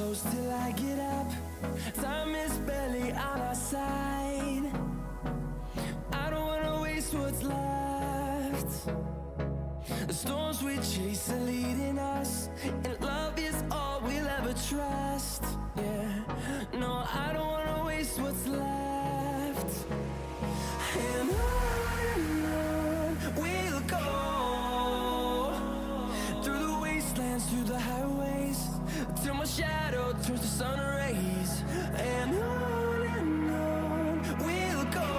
close till I get up. Time is barely on our side. I don't wanna waste what's left. The storms we chase are leading us, and love is all we'll ever trust. Yeah, no, I don't wanna waste what's left. And on we'll go, through the wastelands, through the highways, till my shadow turns to sun rays. And on we'll go,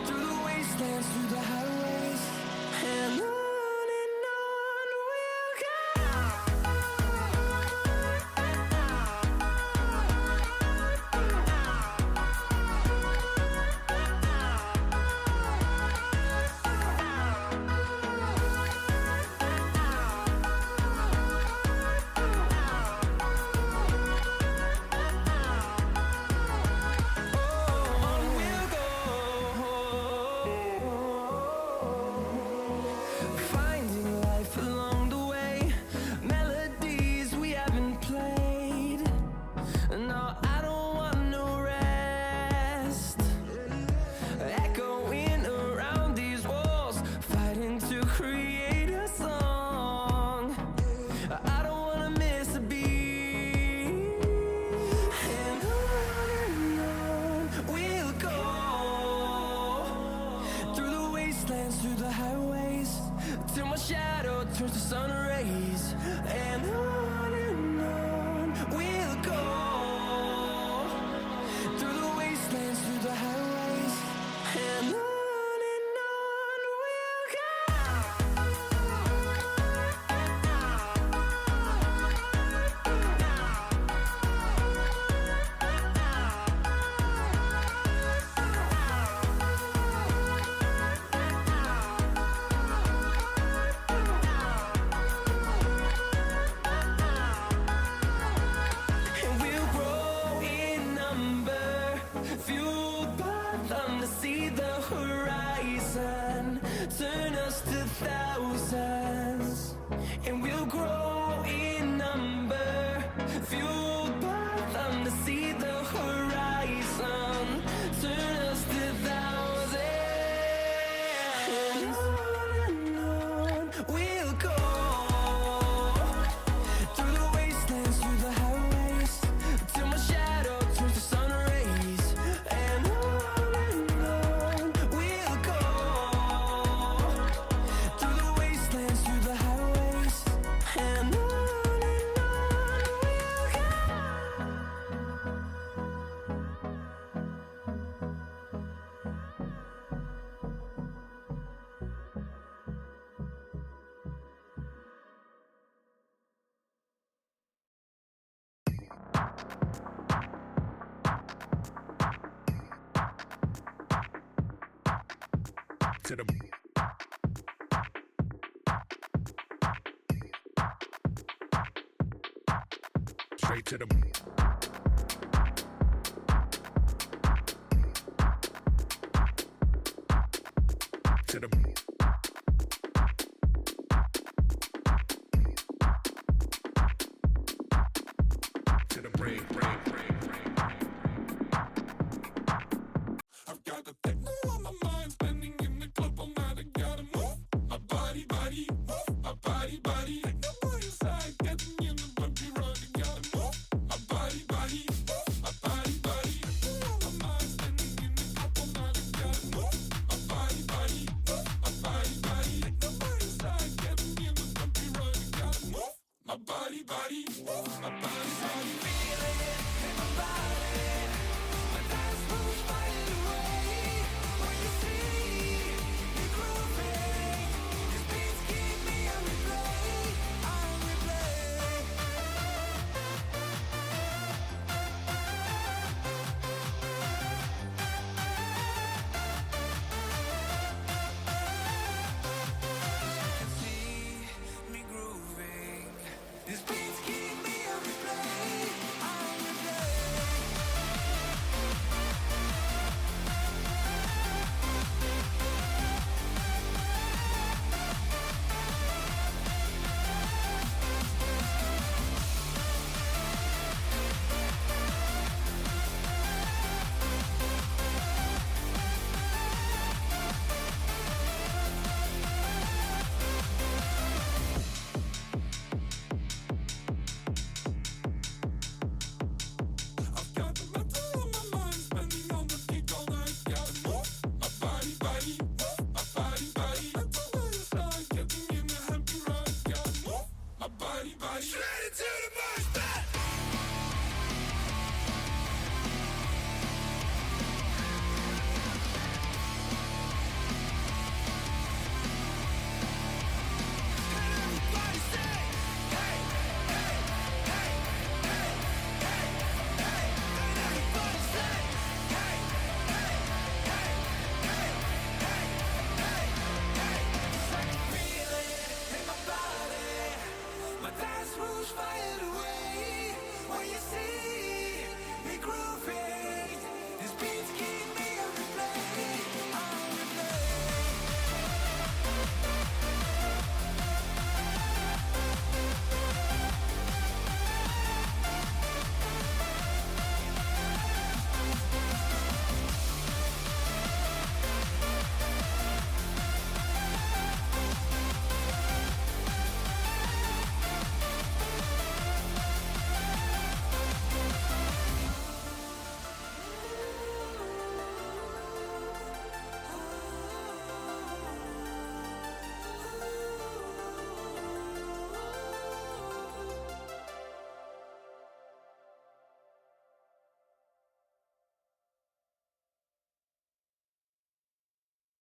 through the wastelands, through the highways, and on. Through the highways, till my shadow turns to sun rays. And on we'll go, through the wastelands, through the highways, and on we'll go. See the horizon turn us to thousands, and we'll grow in number, fueled by them to see the horizon turn us to thousands. And on we'll go, through the wastelands, through the highways, till my shadow turns to sun rays. And to the straight to the to the